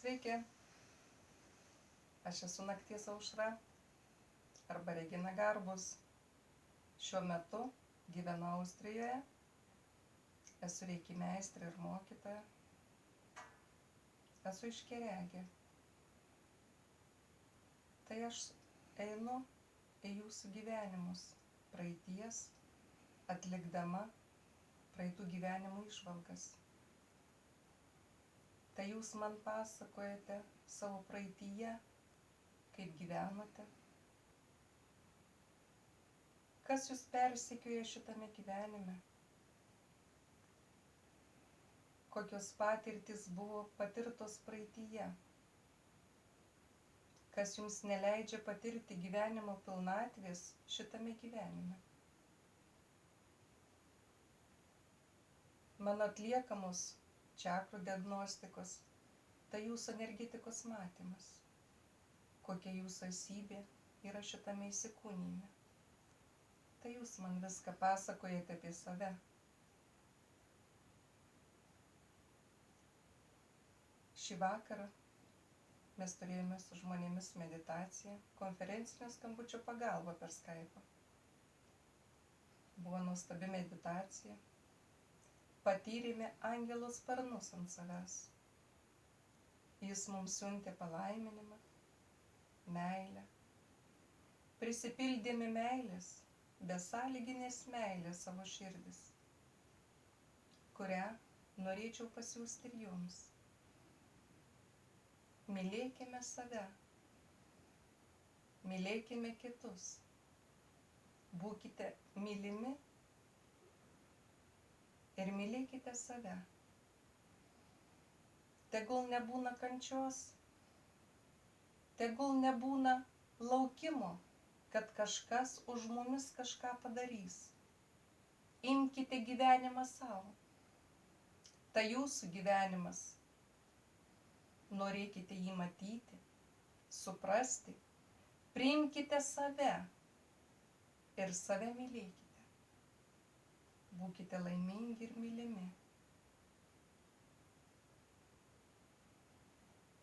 Sveiki, aš esu Nakties Aušra arba Regina Garbus. Šiuo metu gyvenu Austrijoje, esu reiki meistrė ir mokytoja, esu iškeregė. Tai aš einu į jūsų gyvenimus praeities, atlikdama praeitų gyvenimų įžvalgas. Tai jūs man pasakojate savo praeityje, kaip gyvenote, kas jūs persekioja šitame gyvenime, kokios patirtys buvo patirtos praeityje, kas jums neleidžia patirti gyvenimo pilnatvės šitame gyvenime. Mano atliekamos čakrų diagnostikos, tai jūsų energetikos matymas, kokia jūsų esybė yra šitame įsikūnyme. Tai jūs man viską pasakojate apie save. Šį vakarą mes turėjome su žmonėmis meditaciją, konferencinio skambučio pagalba per Skype'ą. Buvo nuostabi meditacija. Patyrėme angelo sparnus ant savęs. Jis mums siuntė palaiminimą, meilę. Prisipildėme meilės, besąlyginės meilės savo širdis, kurią norėčiau pasiųsti ir jums. Mylėkime save, mylėkime kitus, būkite mylimi ir mylėkite save. Tegul nebūna kančios, tegul nebūna laukimo, kad kažkas už mumis kažką padarys. Imkite gyvenimą savo. Tai jūsų gyvenimas. Norėkite jį matyti, suprasti, priimkite save ir save mylėkite. Būkite laimingi ir mylimi.